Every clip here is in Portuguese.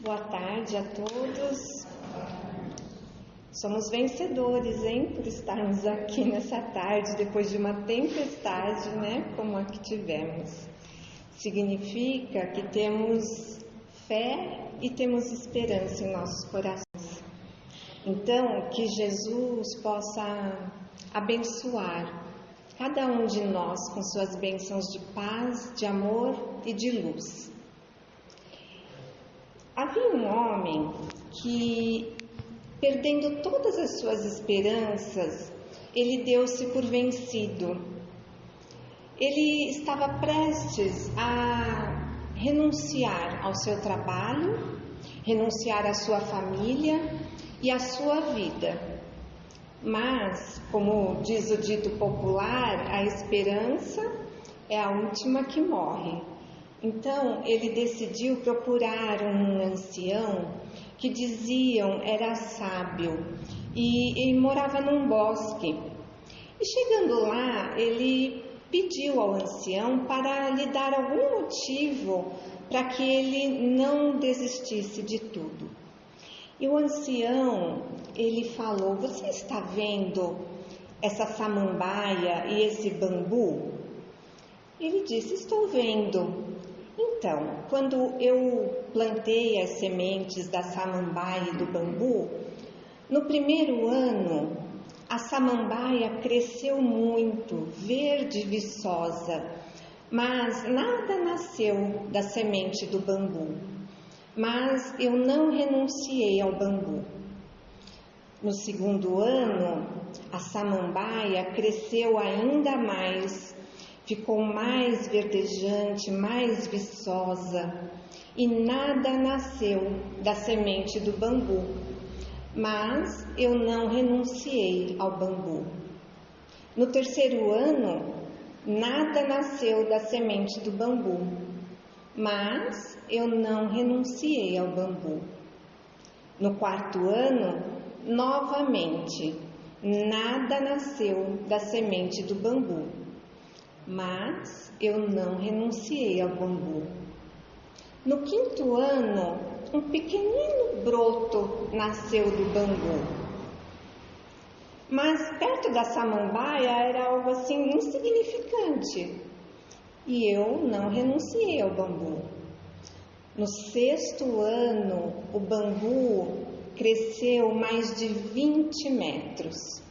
Boa tarde a todos. Somos vencedores, por estarmos aqui nessa tarde, depois de uma tempestade, como a que tivemos. Significa que temos fé e temos esperança em nossos corações. Então, que Jesus possa abençoar cada um de nós com suas bênçãos de paz, de amor e de luz. Havia um homem que, perdendo todas as suas esperanças, ele deu-se por vencido. Ele estava prestes a renunciar ao seu trabalho, renunciar à sua família e à sua vida. Mas, como diz o dito popular, a esperança é a última que morre. Então, ele decidiu procurar um ancião que diziam era sábio e morava num bosque. E chegando lá, ele pediu ao ancião para lhe dar algum motivo para que ele não desistisse de tudo. E o ancião, ele falou: "Você está vendo essa samambaia e esse bambu?" Ele disse: "Estou vendo." Então, quando eu plantei as sementes da samambaia e do bambu, no primeiro ano, a samambaia cresceu muito, verde e viçosa, mas nada nasceu da semente do bambu. Mas eu não renunciei ao bambu. No segundo ano, a samambaia cresceu ainda mais, ficou mais verdejante, mais viçosa, e nada nasceu da semente do bambu, mas eu não renunciei ao bambu. No terceiro ano, nada nasceu da semente do bambu, mas eu não renunciei ao bambu. No quarto ano, novamente, nada nasceu da semente do bambu, mas eu não renunciei ao bambu. No quinto ano, um pequenino broto nasceu do bambu. Mas perto da samambaia era algo assim insignificante. E eu não renunciei ao bambu. No sexto ano, o bambu cresceu mais de 20 metros.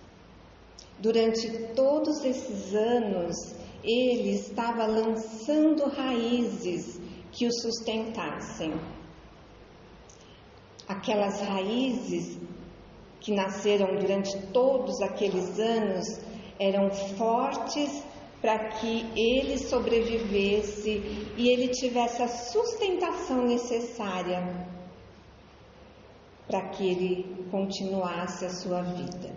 Durante todos esses anos, ele estava lançando raízes que o sustentassem. Aquelas raízes que nasceram durante todos aqueles anos eram fortes para que ele sobrevivesse e ele tivesse a sustentação necessária para que ele continuasse a sua vida.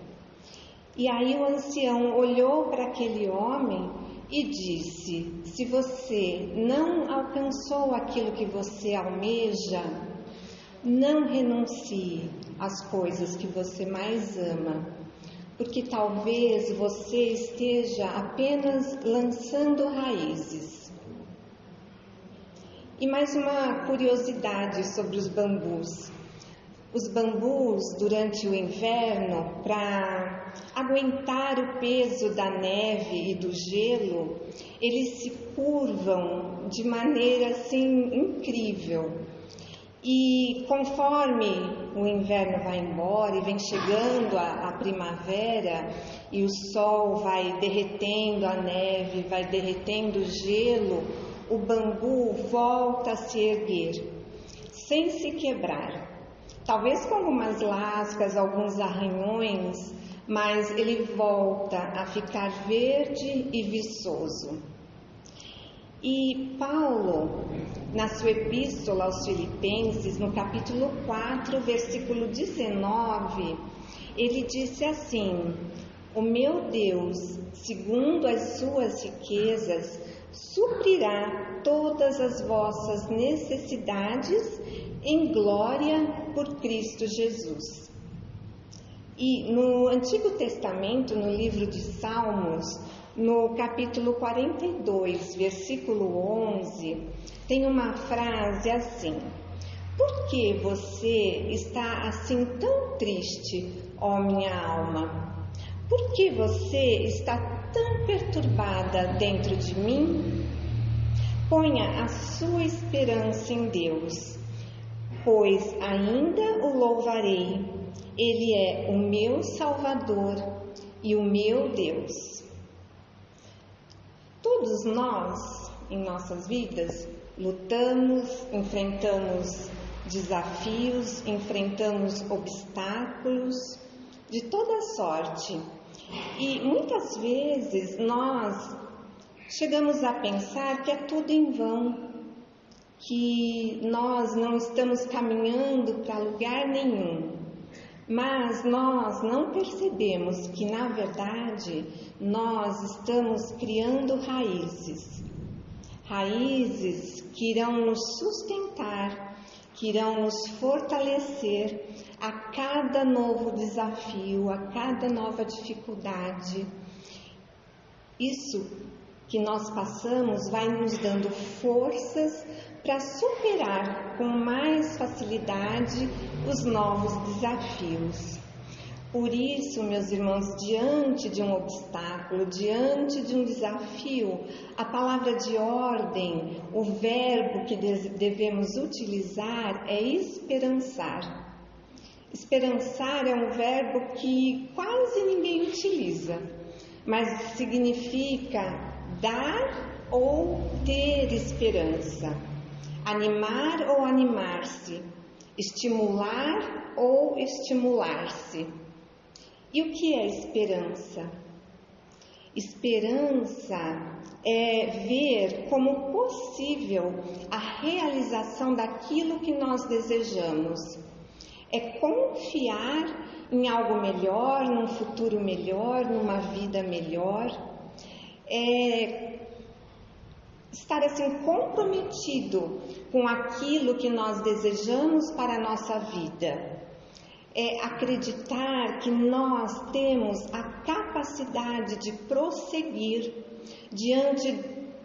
E aí o ancião olhou para aquele homem e disse: "Se você não alcançou aquilo que você almeja, não renuncie às coisas que você mais ama, porque talvez você esteja apenas lançando raízes." E mais uma curiosidade sobre os bambus. Os bambus, durante o inverno, para aguentar o peso da neve e do gelo, eles se curvam de maneira assim incrível. E conforme o inverno vai embora e vem chegando a primavera e o sol vai derretendo a neve, vai derretendo o gelo, o bambu volta a se erguer, sem se quebrar. Talvez com algumas lascas, alguns arranhões, mas ele volta a ficar verde e viçoso. E Paulo, na sua epístola aos Filipenses, no capítulo 4, versículo 19, ele disse assim: "O meu Deus, segundo as suas riquezas, suprirá todas as vossas necessidades em glória por Cristo Jesus." E no Antigo Testamento, no livro de Salmos, no capítulo 42, versículo 11, tem uma frase assim: Por que você está assim tão triste, ó minha alma? Por que você está tão perturbada dentro de mim? Ponha a sua esperança em Deus, pois ainda o louvarei. Ele é o meu Salvador e o meu Deus. Todos nós, em nossas vidas, lutamos, enfrentamos desafios, enfrentamos obstáculos de toda sorte. E muitas vezes nós chegamos a pensar que é tudo em vão, que nós não estamos caminhando para lugar nenhum. Mas nós não percebemos que, na verdade, nós estamos criando raízes. Raízes que irão nos sustentar, que irão nos fortalecer a cada novo desafio, a cada nova dificuldade. Isso que nós passamos vai nos dando forças para superar com mais facilidade os novos desafios. Por isso, meus irmãos, diante de um obstáculo, diante de um desafio, a palavra de ordem, o verbo que devemos utilizar é esperançar. Esperançar é um verbo que quase ninguém utiliza, mas significa dar ou ter esperança, animar ou animar-se, estimular ou estimular-se. E o que é esperança? Esperança é ver como possível a realização daquilo que nós desejamos. É confiar em algo melhor, num futuro melhor, numa vida melhor. É estar assim comprometido com aquilo que nós desejamos para a nossa vida. É acreditar que nós temos a capacidade de prosseguir diante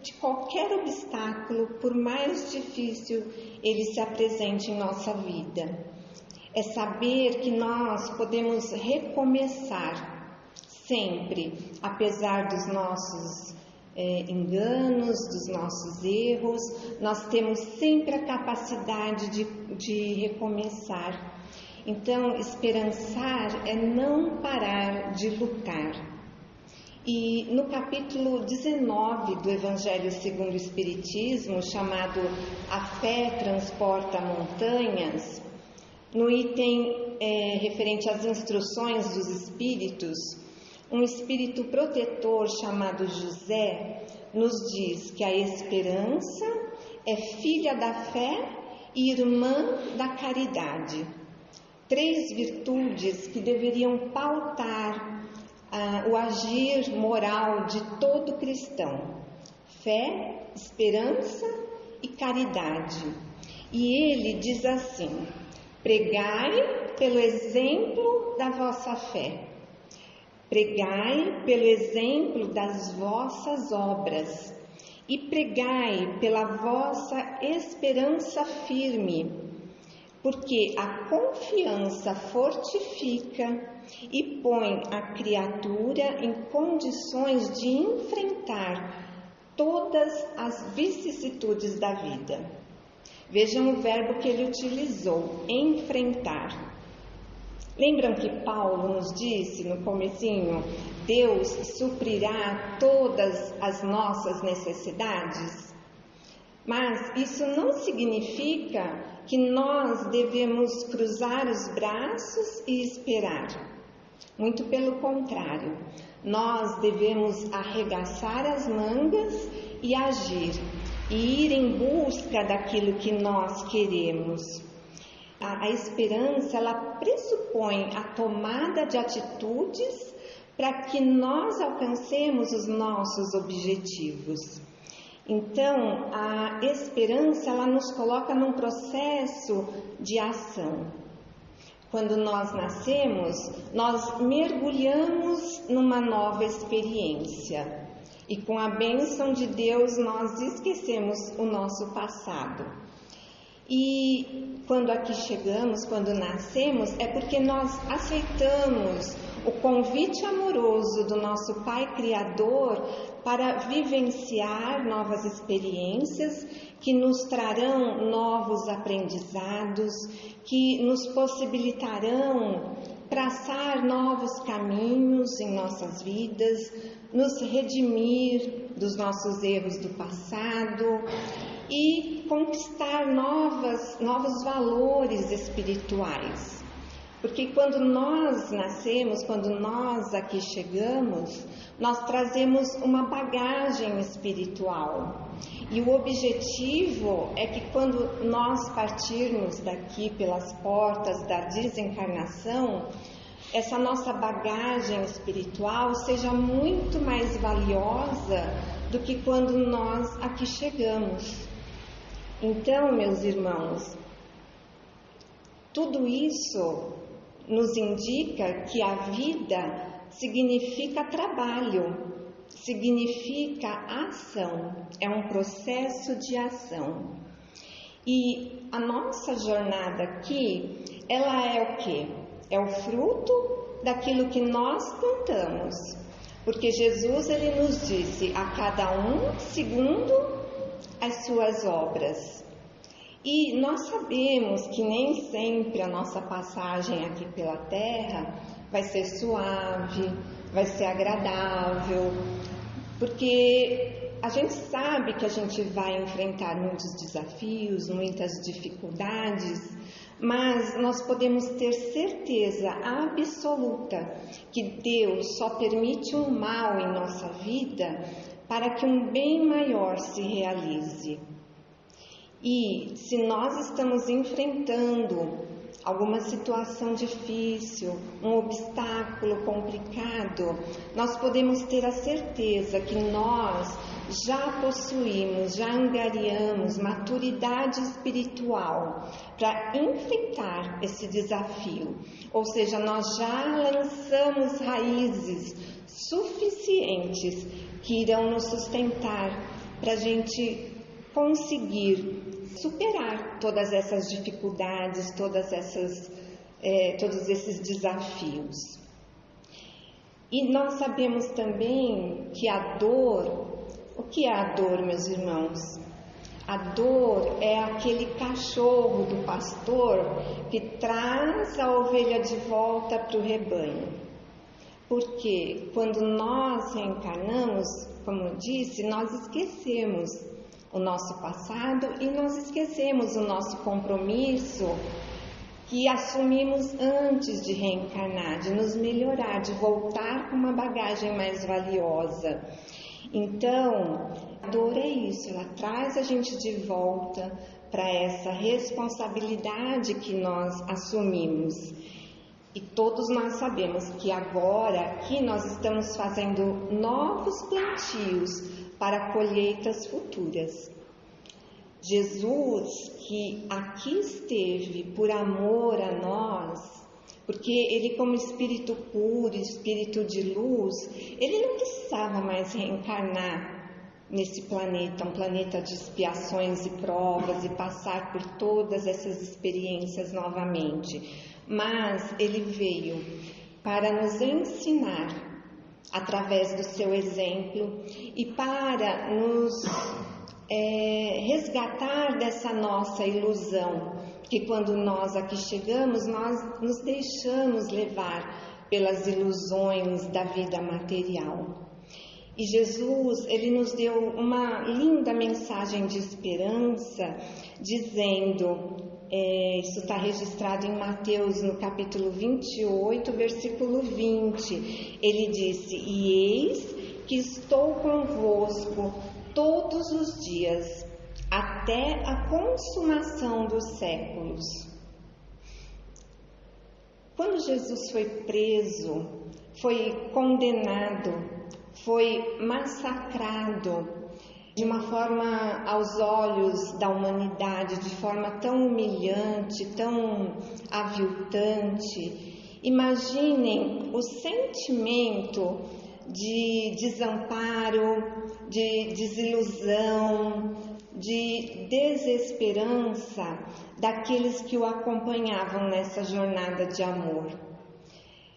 de qualquer obstáculo, por mais difícil ele se apresente em nossa vida. É saber que nós podemos recomeçar sempre, apesar dos nossos enganos, dos nossos erros, nós temos sempre a capacidade de recomeçar. Então, esperançar é não parar de lutar. E no capítulo 19 do Evangelho segundo o Espiritismo, chamado A Fé Transporta Montanhas, no item referente às instruções dos espíritos, um espírito protetor chamado José nos diz que a esperança é filha da fé e irmã da caridade. 3 virtudes que deveriam pautar o agir moral de todo cristão: fé, esperança e caridade. E ele diz assim: pregai pelo exemplo da vossa fé, pregai pelo exemplo das vossas obras e pregai pela vossa esperança firme, porque a confiança fortifica e põe a criatura em condições de enfrentar todas as vicissitudes da vida. Vejam o verbo que ele utilizou: enfrentar. Lembram que Paulo nos disse no comecinho: Deus suprirá todas as nossas necessidades? Mas isso não significa que nós devemos cruzar os braços e esperar. Muito pelo contrário, nós devemos arregaçar as mangas e agir, e ir em busca daquilo que nós queremos. A esperança, ela pressupõe a tomada de atitudes para que nós alcancemos os nossos objetivos. Então, a esperança, ela nos coloca num processo de ação. Quando nós nascemos, nós mergulhamos numa nova experiência. E com a bênção de Deus, nós esquecemos o nosso passado. E quando aqui chegamos, quando nascemos, é porque nós aceitamos o convite amoroso do nosso Pai Criador para vivenciar novas experiências que nos trarão novos aprendizados, que nos possibilitarão traçar novos caminhos em nossas vidas, nos redimir dos nossos erros do passado e conquistar novos valores espirituais. Porque quando nós nascemos, quando nós aqui chegamos, nós trazemos uma bagagem espiritual. E o objetivo é que quando nós partirmos daqui pelas portas da desencarnação, essa nossa bagagem espiritual seja muito mais valiosa do que quando nós aqui chegamos. Então, meus irmãos, tudo isso nos indica que a vida significa trabalho, significa ação, é um processo de ação. E a nossa jornada aqui, ela é o quê? É o fruto daquilo que nós plantamos. Porque Jesus, ele nos disse, a cada um segundo as suas obras. E nós sabemos que nem sempre a nossa passagem aqui pela Terra vai ser suave, vai ser agradável, porque a gente sabe que a gente vai enfrentar muitos desafios, muitas dificuldades, mas nós podemos ter certeza absoluta que Deus só permite um mal em nossa vida para que um bem maior se realize. E se nós estamos enfrentando alguma situação difícil, um obstáculo complicado, nós podemos ter a certeza que nós já possuímos, já angariamos maturidade espiritual para enfrentar esse desafio. Ou seja, nós já lançamos raízes suficientes que irão nos sustentar para a gente conseguir superar todas essas dificuldades, todos esses desafios. E nós sabemos também que a dor, o que é a dor, meus irmãos? A dor é aquele cachorro do pastor que traz a ovelha de volta para o rebanho. Porque quando nós reencarnamos, como eu disse, nós esquecemos o nosso passado e nós esquecemos o nosso compromisso que assumimos antes de reencarnar, de nos melhorar, de voltar com uma bagagem mais valiosa. Então, a dor é isso, ela traz a gente de volta para essa responsabilidade que nós assumimos. E todos nós sabemos que agora aqui nós estamos fazendo novos plantios para colheitas futuras. Jesus, que aqui esteve por amor a nós, porque ele, como espírito puro, espírito de luz, ele não precisava mais reencarnar nesse planeta, um planeta de expiações e provas, e passar por todas essas experiências novamente. Mas ele veio para nos ensinar através do seu exemplo e para nos resgatar dessa nossa ilusão, que quando nós aqui chegamos, nós nos deixamos levar pelas ilusões da vida material. E Jesus, ele nos deu uma linda mensagem de esperança, dizendo, isso está registrado em Mateus, no capítulo 28, versículo 20. Ele disse, e eis que estou convosco todos os dias, até a consumação dos séculos. Quando Jesus foi preso, foi condenado, foi massacrado, de uma forma aos olhos da humanidade, de forma tão humilhante, tão aviltante. Imaginem o sentimento de desamparo, de desilusão, de desesperança daqueles que o acompanhavam nessa jornada de amor.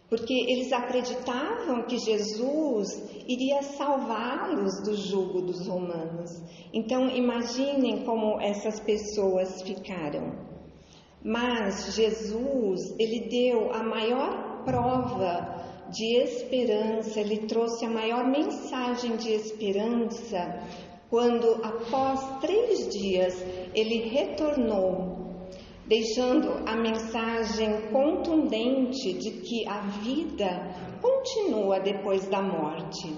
Porque eles acreditavam que Jesus iria salvá-los do jugo dos romanos. Então, imaginem como essas pessoas ficaram. Mas Jesus, ele deu a maior prova de esperança, ele trouxe a maior mensagem de esperança quando, após 3 dias, ele retornou, deixando a mensagem contundente de que a vida continua depois da morte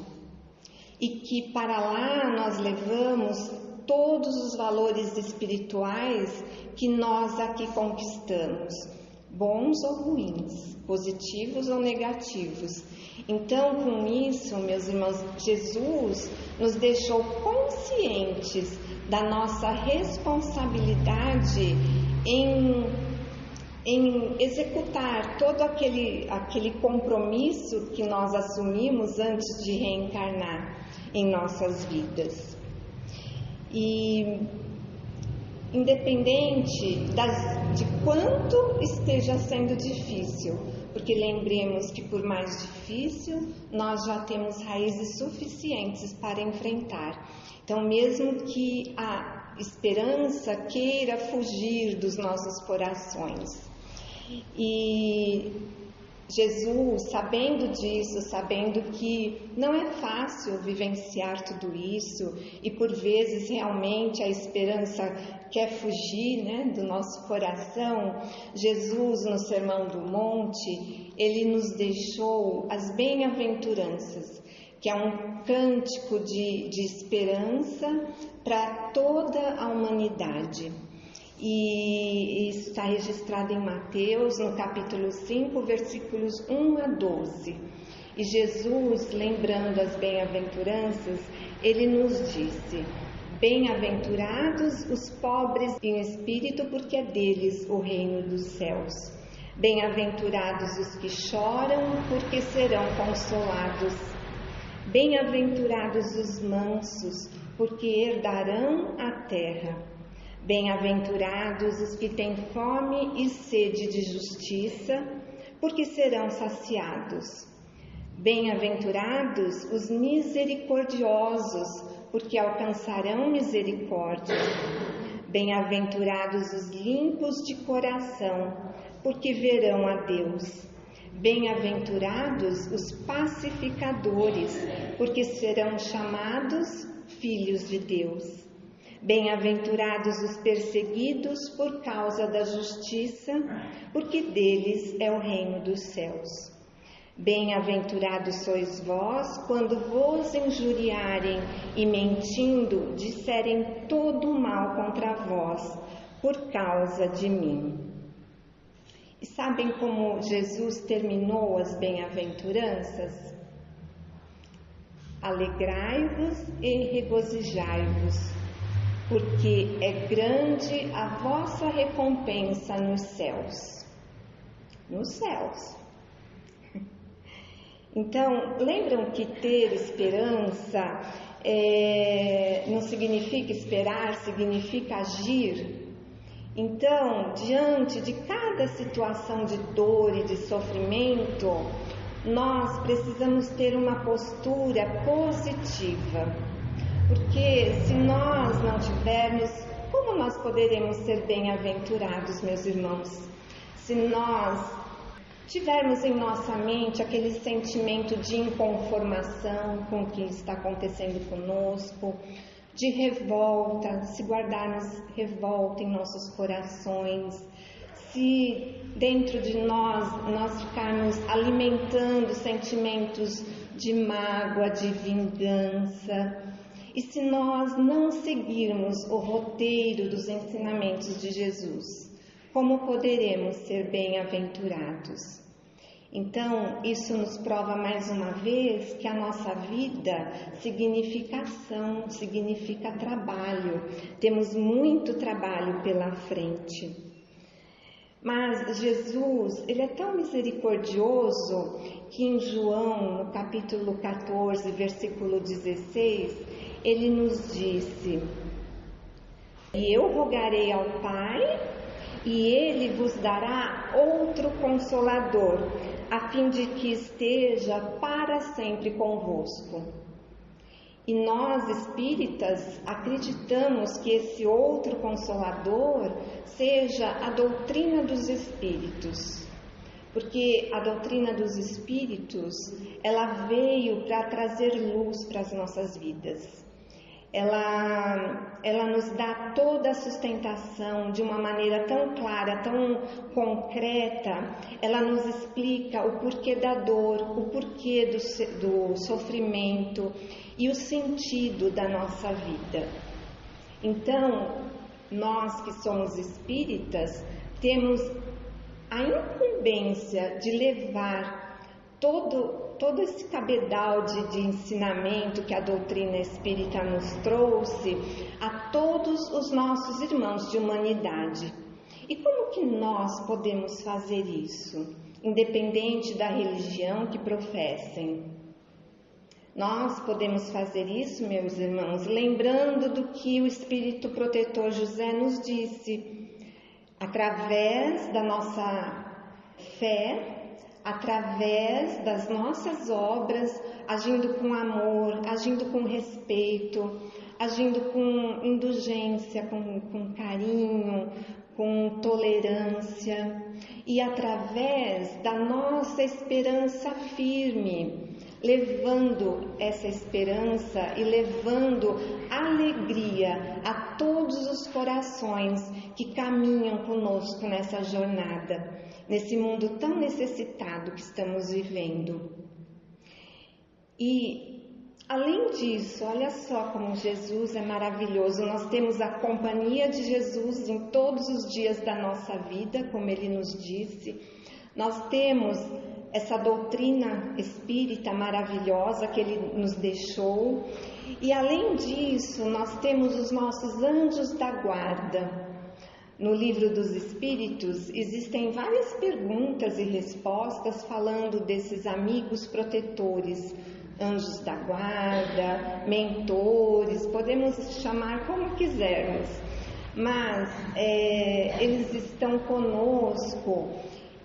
e que para lá nós levamos todos os valores espirituais que nós aqui conquistamos, bons ou ruins, positivos ou negativos. Então, com isso, meus irmãos, Jesus nos deixou conscientes da nossa responsabilidade em executar todo aquele compromisso que nós assumimos antes de reencarnar em nossas vidas. E independente de quanto esteja sendo difícil, porque lembremos que por mais difícil, nós já temos raízes suficientes para enfrentar. Então, mesmo que a esperança queira fugir dos nossos corações, e Jesus, sabendo disso, sabendo que não é fácil vivenciar tudo isso, e por vezes realmente a esperança quer fugir, do nosso coração, Jesus, no Sermão do Monte, ele nos deixou as bem-aventuranças, que é um cântico de esperança para toda a humanidade. E isso está registrado em Mateus, no capítulo 5, versículos 1 a 12. E Jesus, lembrando as bem-aventuranças, ele nos disse: bem-aventurados os pobres em espírito, porque é deles o reino dos céus. Bem-aventurados os que choram, porque serão consolados. Bem-aventurados os mansos, porque herdarão a terra. Bem-aventurados os que têm fome e sede de justiça, porque serão saciados. Bem-aventurados os misericordiosos, porque alcançarão misericórdia. Bem-aventurados os limpos de coração, porque verão a Deus. Bem-aventurados os pacificadores, porque serão chamados filhos de Deus. Bem-aventurados os perseguidos por causa da justiça, porque deles é o reino dos céus. Bem-aventurados sois vós, quando vos injuriarem e mentindo disserem todo o mal contra vós, por causa de mim. E sabem como Jesus terminou as bem-aventuranças? Alegrai-vos e regozijai-vos, porque é grande a vossa recompensa nos céus. Nos céus. Então, lembram que ter esperança não significa esperar, significa agir? Então, diante de cada situação de dor e de sofrimento, nós precisamos ter uma postura positiva. Porque se nós não tivermos, como nós poderemos ser bem-aventurados, meus irmãos? Se nós tivermos em nossa mente aquele sentimento de inconformação com o que está acontecendo conosco, de revolta, se guardarmos revolta em nossos corações, se dentro de nós ficarmos alimentando sentimentos de mágoa, de vingança, e se nós não seguirmos o roteiro dos ensinamentos de Jesus, como poderemos ser bem-aventurados? Então, isso nos prova mais uma vez que a nossa vida significa ação, significa trabalho. Temos muito trabalho pela frente. Mas Jesus, ele é tão misericordioso que em João, no capítulo 14, versículo 16, ele nos disse: E eu rogarei ao Pai, e Ele vos dará outro Consolador, a fim de que esteja para sempre convosco. E nós, espíritas, acreditamos que esse outro Consolador seja a doutrina dos Espíritos. Porque a doutrina dos Espíritos, ela veio para trazer luz para as nossas vidas. Ela nos dá toda a sustentação de uma maneira tão clara, tão concreta. Ela nos explica o porquê da dor, o porquê do sofrimento e o sentido da nossa vida. Então, nós que somos espíritas, temos a incumbência de levar todo esse cabedal de ensinamento que a doutrina espírita nos trouxe a todos os nossos irmãos de humanidade. E como que nós podemos fazer isso, independente da religião que professem? Nós podemos fazer isso, meus irmãos, lembrando do que o Espírito Protetor José nos disse, através da nossa fé, através das nossas obras, agindo com amor, agindo com respeito, agindo com indulgência, com carinho, com tolerância, e através da nossa esperança firme, levando essa esperança e levando alegria a todos os corações que caminham conosco nessa jornada, nesse mundo tão necessitado que estamos vivendo. E, além disso, olha só como Jesus é maravilhoso. Nós temos a companhia de Jesus em todos os dias da nossa vida, como Ele nos disse. Nós temos essa doutrina espírita maravilhosa que Ele nos deixou. E, além disso, nós temos os nossos anjos da guarda. No Livro dos Espíritos existem várias perguntas e respostas falando desses amigos protetores, anjos da guarda, mentores, podemos chamar como quisermos, mas eles estão conosco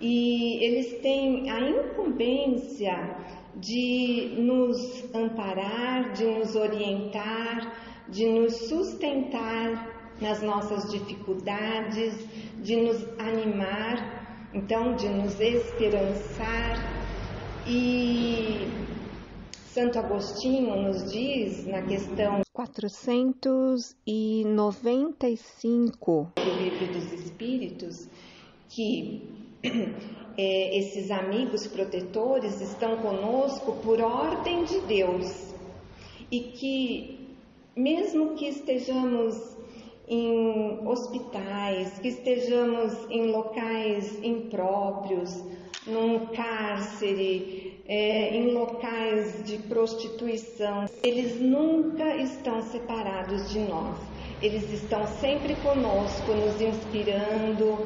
e eles têm a incumbência de nos amparar, de nos orientar, de nos sustentar nas nossas dificuldades, de nos animar, então de nos esperançar. E Santo Agostinho nos diz na questão 495 do Livro dos Espíritos que esses amigos protetores estão conosco por ordem de Deus e que mesmo que estejamos em hospitais, que estejamos em locais impróprios, num cárcere, em locais de prostituição, eles nunca estão separados de nós. Eles estão sempre conosco, nos inspirando,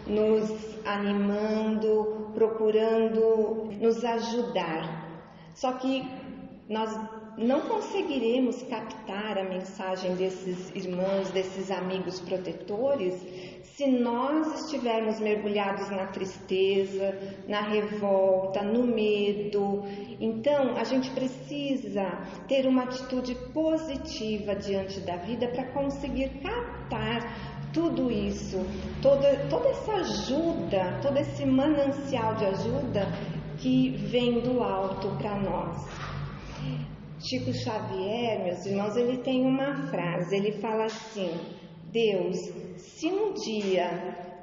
nos animando, procurando nos ajudar. Só que nós não conseguiremos captar a mensagem desses irmãos, desses amigos protetores, se nós estivermos mergulhados na tristeza, na revolta, no medo. Então, a gente precisa ter uma atitude positiva diante da vida para conseguir captar tudo isso, toda essa ajuda, todo esse manancial de ajuda que vem do alto para nós. Chico Xavier, meus irmãos, ele tem uma frase, ele fala assim: Deus, se um dia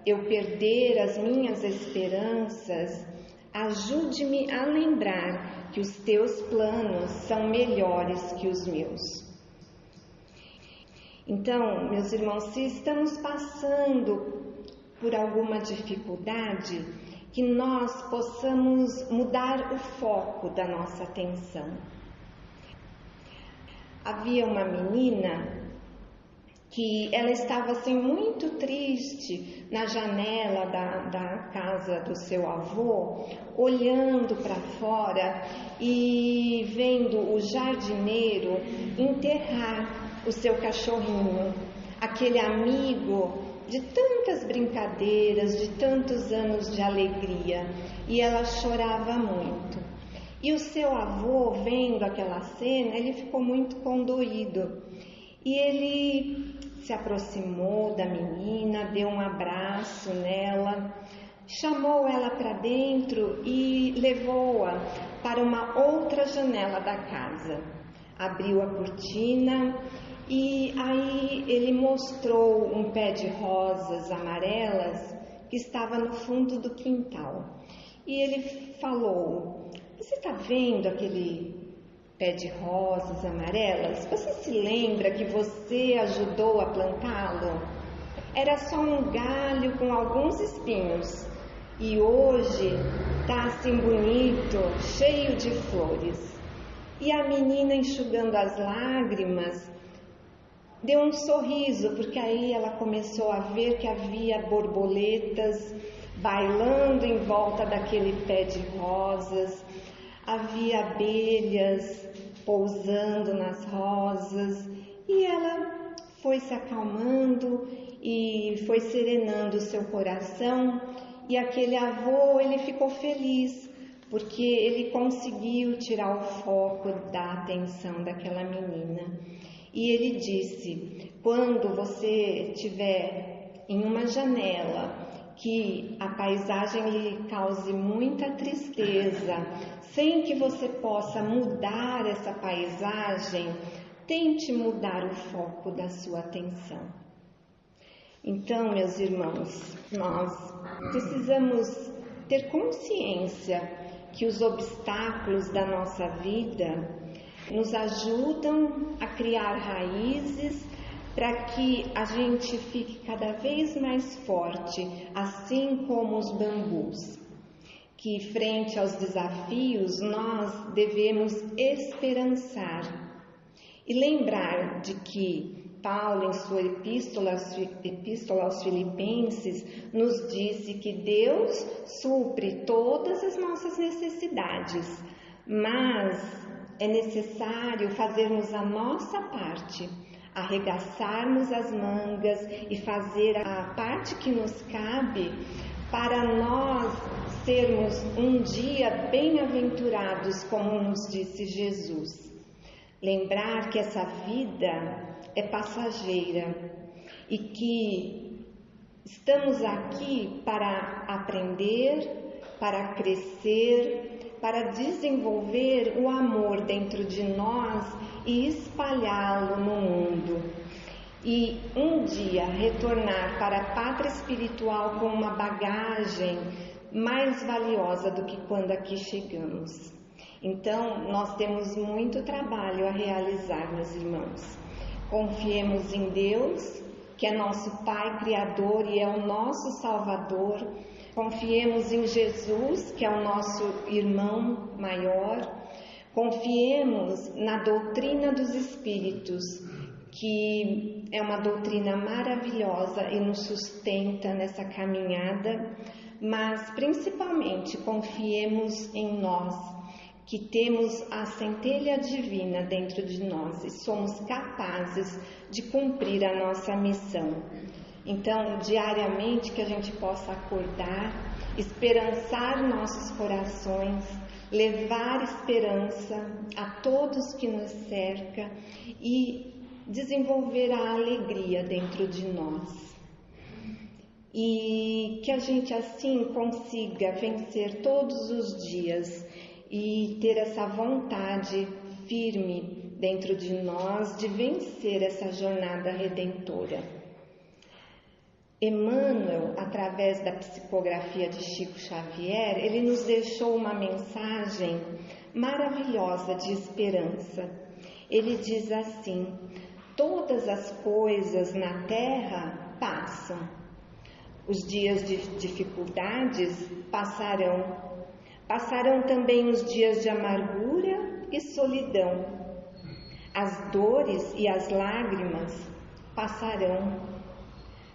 eu perder as minhas esperanças, ajude-me a lembrar que os teus planos são melhores que os meus. Então, meus irmãos, se estamos passando por alguma dificuldade, que nós possamos mudar o foco da nossa atenção. Havia uma menina que ela estava assim muito triste na janela da casa do seu avô, olhando para fora e vendo o jardineiro enterrar o seu cachorrinho. aquele amigo de tantas brincadeiras, de tantos anos de alegria, e ela chorava muito. E o seu avô, vendo aquela cena, ele ficou muito condoído. E ele se aproximou da menina, deu um abraço nela, chamou ela para dentro e levou-a para uma outra janela da casa. Abriu a cortina e aí ele mostrou um pé de rosas amarelas que estava no fundo do quintal. E ele falou: "Você está vendo aquele pé de rosas amarelas? Você se lembra que você ajudou a plantá-lo? Era só um galho com alguns espinhos e hoje está assim bonito, cheio de flores." E a menina, enxugando as lágrimas, deu um sorriso, porque aí ela começou a ver que havia borboletas bailando em volta daquele pé de rosas, havia abelhas pousando nas rosas, e ela foi se acalmando e foi serenando o seu coração, e aquele avô, ele ficou feliz, porque ele conseguiu tirar o foco da atenção daquela menina. E ele disse: quando você estiver em uma janela que a paisagem lhe cause muita tristeza, sem que você possa mudar essa paisagem, tente mudar o foco da sua atenção. Então, meus irmãos, nós precisamos ter consciência que os obstáculos da nossa vida nos ajudam a criar raízes para que a gente fique cada vez mais forte, assim como os bambus. Que frente aos desafios nós devemos esperançar e lembrar de que Paulo, em sua epístola aos Filipenses, nos disse que Deus supre todas as nossas necessidades, mas é necessário fazermos a nossa parte, arregaçarmos as mangas e fazer a parte que nos cabe para nós sermos um dia bem-aventurados, como nos disse Jesus. Lembrar que essa vida é passageira e que estamos aqui para aprender, para crescer, para desenvolver o amor dentro de nós e espalhá-lo no mundo. E um dia retornar para a pátria espiritual com uma bagagem mais valiosa do que quando aqui chegamos. Então, nós temos muito trabalho a realizar, meus irmãos. Confiemos em Deus, que é nosso Pai Criador e é o nosso Salvador. Confiemos em Jesus, que é o nosso irmão maior. Confiemos na doutrina dos Espíritos, que é uma doutrina maravilhosa e nos sustenta nessa caminhada. Mas, principalmente, confiemos em nós, que temos a centelha divina dentro de nós e somos capazes de cumprir a nossa missão. Então, diariamente, que a gente possa acordar, esperançar nossos corações, levar esperança a todos que nos cercam e desenvolver a alegria dentro de nós. E que a gente assim consiga vencer todos os dias e ter essa vontade firme dentro de nós de vencer essa jornada redentora. Emmanuel, através da psicografia de Chico Xavier, ele nos deixou uma mensagem maravilhosa de esperança. Ele diz assim: todas as coisas na terra passam. Os dias de dificuldades passarão. Passarão também os dias de amargura e solidão. As dores e as lágrimas passarão.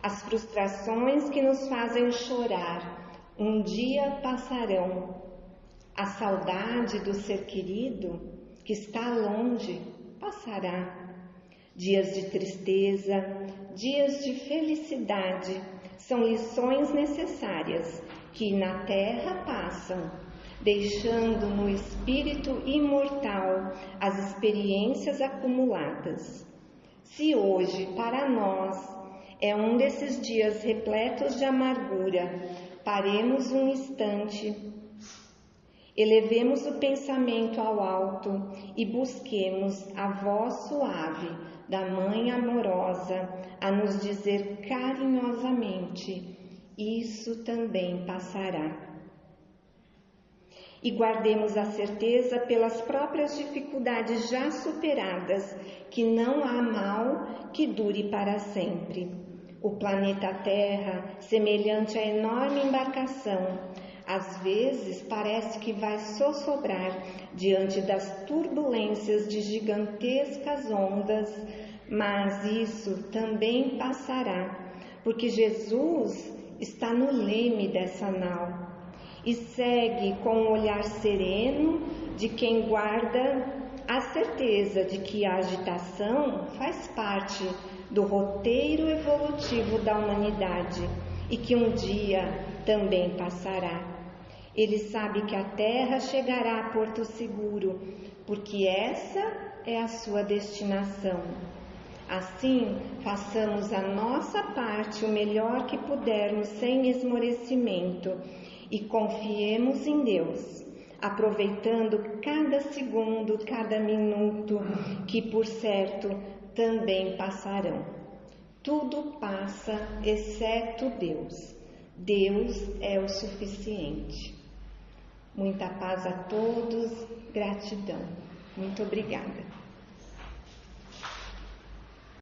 As frustrações que nos fazem chorar um dia passarão. A saudade do ser querido que está longe passará. Dias de tristeza, dias de felicidade, são lições necessárias que na terra passam, deixando no espírito imortal as experiências acumuladas. Se hoje, para nós, é um desses dias repletos de amargura, paremos um instante, elevemos o pensamento ao alto e busquemos a voz suave da Mãe amorosa a nos dizer carinhosamente: isso também passará. E guardemos a certeza pelas próprias dificuldades já superadas que não há mal que dure para sempre. O planeta Terra, semelhante à enorme embarcação, às vezes parece que vai sossobrar diante das turbulências de gigantescas ondas, mas isso também passará, porque Jesus está no leme dessa nau e segue com um olhar sereno de quem guarda a certeza de que a agitação faz parte do roteiro evolutivo da humanidade e que um dia também passará. Ele sabe que a Terra chegará a Porto Seguro, porque essa é a sua destinação. Assim, façamos a nossa parte o melhor que pudermos sem esmorecimento e confiemos em Deus, aproveitando cada segundo, cada minuto, que por certo também passarão. Tudo passa, exceto Deus. Deus é o suficiente. Muita paz a todos, gratidão. Muito obrigada.